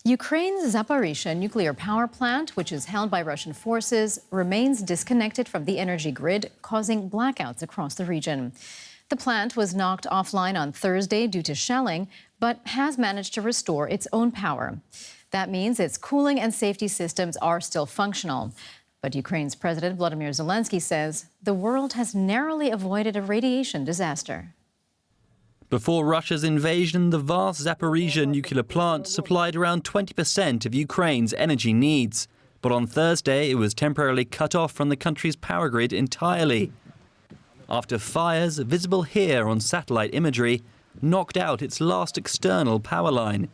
Ukraine's Zaporizhzhia nuclear power plant, which is held by Russian forces, remains disconnected from the energy grid, causing blackouts across the region. The plant was knocked offline on Thursday due to shelling, but has managed to restore its own power. That means its cooling and safety systems are still functional. But Ukraine's President Volodymyr Zelensky says the world has narrowly avoided a radiation disaster. Before Russia's invasion, the vast Zaporizhzhia nuclear plant supplied around 20% of Ukraine's energy needs. But on Thursday, it was temporarily cut off from the country's power grid entirely. After fires, visible here on satellite imagery, knocked out its last external power line.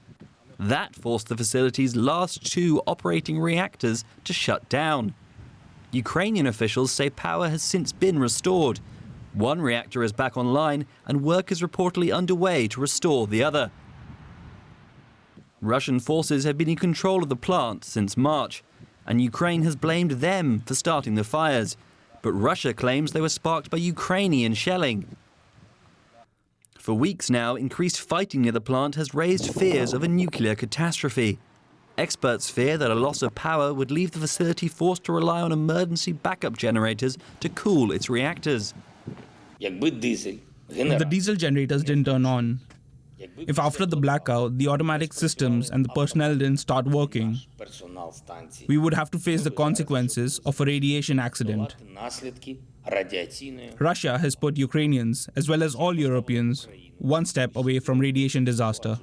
That forced the facility's last two operating reactors to shut down. Ukrainian officials say power has since been restored. One reactor is back online and work is reportedly underway to restore the other. Russian forces have been in control of the plant since March, and Ukraine has blamed them for starting the fires. But Russia claims they were sparked by Ukrainian shelling. For weeks now, increased fighting near the plant has raised fears of a nuclear catastrophe. Experts fear that a loss of power would leave the facility forced to rely on emergency backup generators to cool its reactors. If the diesel generators didn't turn on, if after the blackout the automatic systems and the personnel didn't start working, we would have to face the consequences of a radiation accident. Russia has put Ukrainians, as well as all Europeans, one step away from radiation disaster.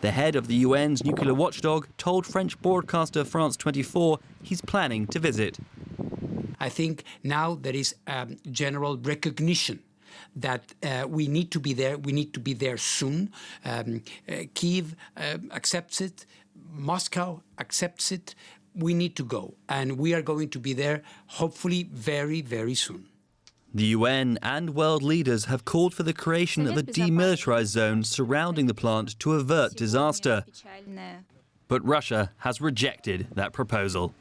The head of the UN's nuclear watchdog told French broadcaster France 24 he's planning to visit. I think now there is general recognition that we need to be there. We need to be there soon. Kyiv accepts it. Moscow accepts it. We need to go. And we are going to be there, hopefully, very, very soon. The UN and world leaders have called for the creation of a demilitarized zone surrounding the plant to avert disaster. But Russia has rejected that proposal.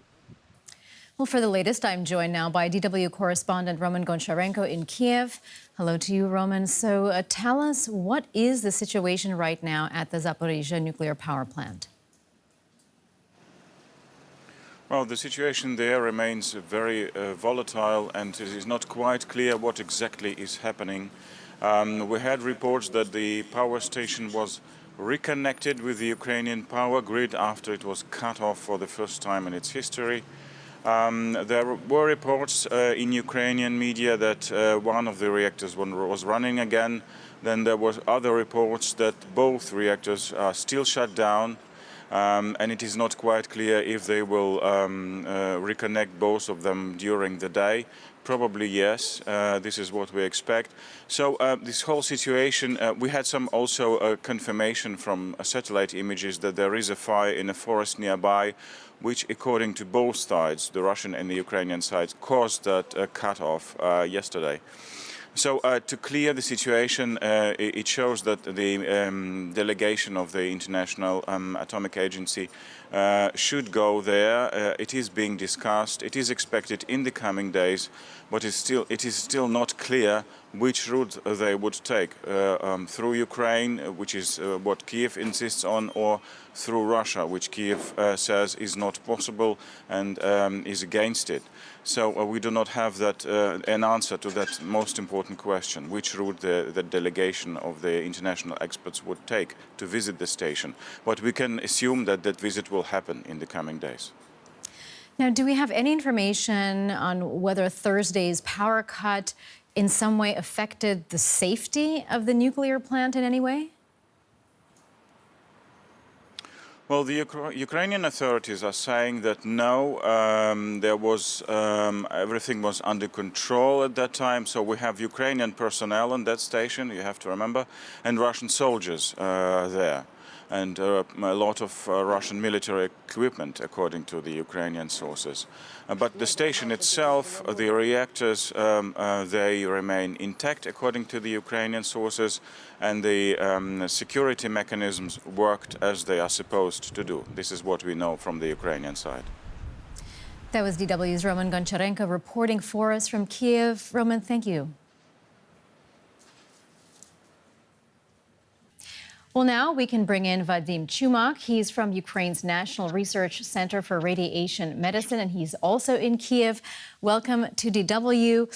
Well, for the latest, I'm joined now by DW correspondent Roman Goncharenko in Kiev. Hello to you, Roman. So tell us, what is the situation right now at the Zaporizhzhia nuclear power plant? Well, the situation there remains very volatile, and it is not quite clear what exactly is happening. We had reports that the power station was reconnected with the Ukrainian power grid after it was cut off for the first time in its history. There were reports in Ukrainian media that one of the reactors was running again. Then there were other reports that both reactors are still shut down, and it is not quite clear if they will reconnect both of them during the day. Probably yes, this is what we expect. So this whole situation, we had some also confirmation from satellite images that there is a fire in a forest nearby, which, according to both sides, the Russian and the Ukrainian sides, caused that cut-off yesterday. So to clear the situation, it shows that the delegation of the International Atomic Agency should go there. It is being discussed. It is expected in the coming days, but it is still not clear which route they would take, through Ukraine, which is what Kyiv insists on, or through Russia, which Kyiv says is not possible and is against it. So we do not have an answer to that most important question, which route the delegation of the international experts would take to visit the station. But we can assume that that visit will happen in the coming days. Now, do we have any information on whether Thursday's power cut in some way affected the safety of the nuclear plant in any way? Well, the Ukrainian authorities are saying that no, everything was under control at that time. So we have Ukrainian personnel on that station, you have to remember, and Russian soldiers there. And a lot of Russian military equipment, according to the Ukrainian sources. But the station itself, the reactors, they remain intact, according to the Ukrainian sources, and the security mechanisms worked as they are supposed to do. This is what we know from the Ukrainian side. That was DW's Roman Goncharenko reporting for us from Kyiv. Roman, thank you. Well, now we can bring in Vadim Chumach. He's from Ukraine's National Research Center for Radiation Medicine, and he's also in Kyiv. Welcome to DW.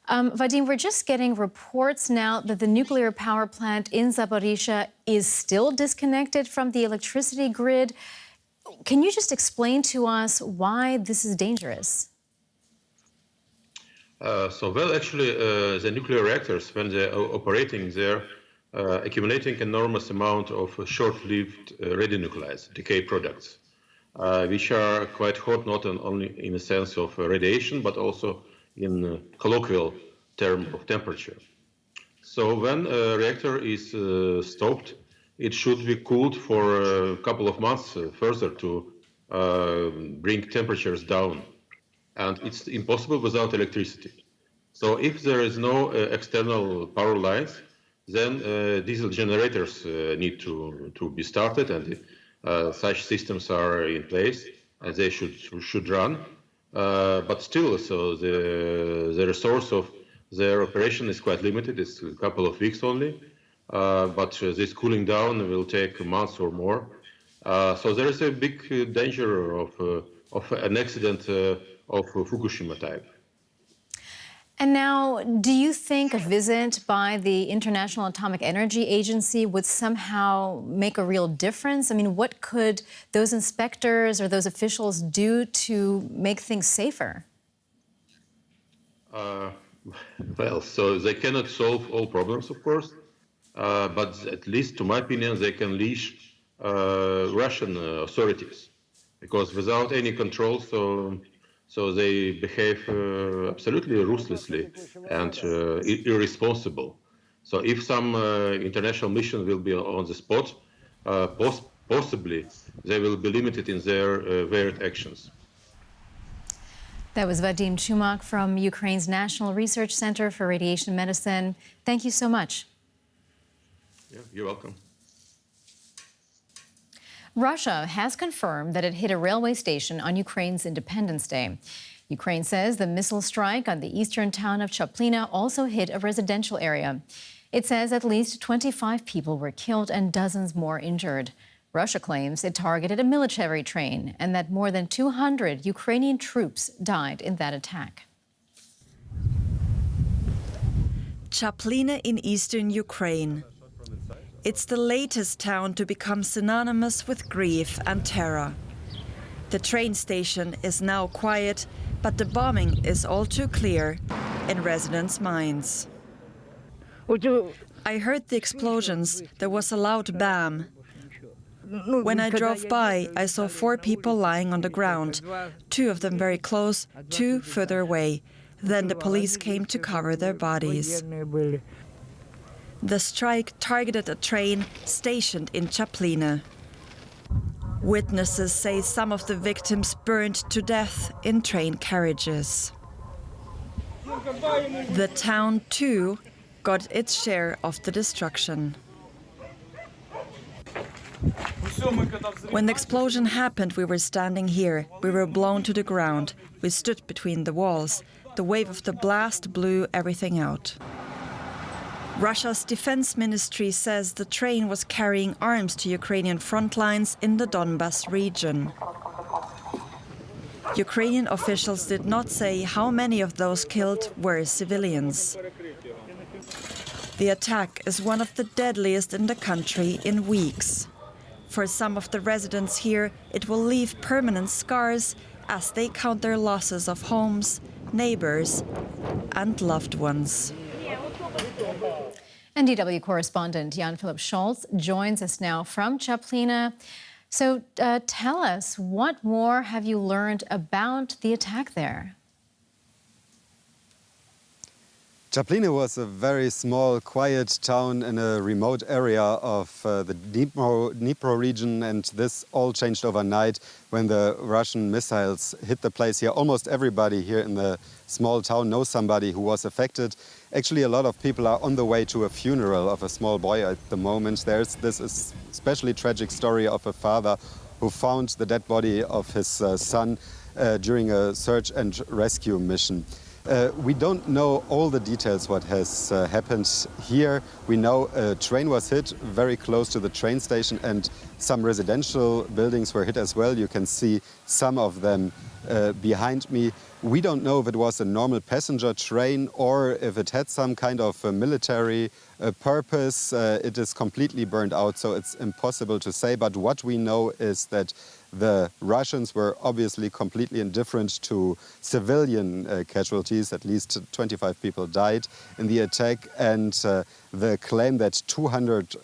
Vadim, we're just getting reports now that the nuclear power plant in Zaporizhzhia is still disconnected from the electricity grid. Can you just explain to us why this is dangerous? Actually, the nuclear reactors, when they're operating, they're accumulating enormous amount of short-lived radionuclides, decay products, which are quite hot, not only in the sense of radiation, but also in colloquial term of temperature. So when a reactor is stopped, it should be cooled for a couple of months further to bring temperatures down. And it's impossible without electricity. So if there is no external power lines, then diesel generators need to be started, and such systems are in place, and they should run. But still, so the resource of their operation is quite limited. It's a couple of weeks only, but this cooling down will take months or more. So there is a big danger of an accident of Fukushima type. And now, do you think a visit by the International Atomic Energy Agency would somehow make a real difference? I mean, what could those inspectors or those officials do to make things safer? Well, so they cannot solve all problems, of course, but at least, to my opinion, they can leash Russian authorities, because without any control, so they behave absolutely ruthlessly and irresponsible. So if some international mission will be on the spot, possibly they will be limited in their varied actions. That was Vadim Chumach from Ukraine's National Research Center for Radiation Medicine. Thank you so much. Yeah, you're welcome. Russia has confirmed that it hit a railway station on Ukraine's Independence Day. Ukraine says the missile strike on the eastern town of Chaplina also hit a residential area. It says at least 25 people were killed and dozens more injured. Russia claims it targeted a military train and that more than 200 Ukrainian troops died in that attack. Chaplina in eastern Ukraine. It's the latest town to become synonymous with grief and terror. The train station is now quiet, but the bombing is all too clear in residents' minds. I heard the explosions. There was a loud bam. When I drove by, I saw 4 people lying on the ground, 2 of them very close, 2 further away. Then the police came to cover their bodies. The strike targeted a train stationed in Chaplina. Witnesses say some of the victims burned to death in train carriages. The town, too, got its share of the destruction. When the explosion happened, we were standing here. We were blown to the ground. We stood between the walls. The wave of the blast blew everything out. Russia's defense ministry says the train was carrying arms to Ukrainian front lines in the Donbas region. Ukrainian officials did not say how many of those killed were civilians. The attack is one of the deadliest in the country in weeks. For some of the residents here, it will leave permanent scars as they count their losses of homes, neighbors, and loved ones. And DW correspondent Jan-Philipp Scholz joins us now from Chaplina. So tell us, what more have you learned about the attack there? Chaplina was a very small, quiet town in a remote area of the Dnipro region, and this all changed overnight when the Russian missiles hit the place here. Almost everybody here in the small town knows somebody who was affected. Actually, a lot of people are on the way to a funeral of a small boy at the moment. There's this especially tragic story of a father who found the dead body of his son during a search and rescue mission. We don't know all the details what has happened here. We know a train was hit very close to the train station and some residential buildings were hit as well. You can see some of them behind me. We don't know if it was a normal passenger train or if it had some kind of military purpose. It is completely burned out, so it's impossible to say. But what we know is that the Russians were obviously completely indifferent to civilian casualties. At least 25 people died in the attack. And the claim that 200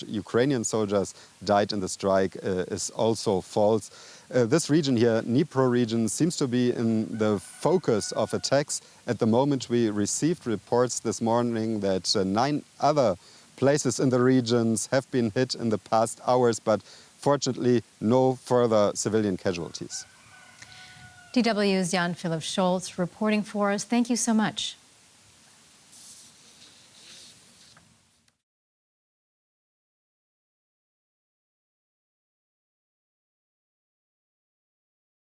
Ukrainian soldiers died in the strike is also false. This region here, Dnipro region, seems to be in the focus of attacks. At the moment, we received reports this morning that 9 other places in the regions have been hit in the past hours, but fortunately, no further civilian casualties. DW's Jan Philip Scholz reporting for us. Thank you so much.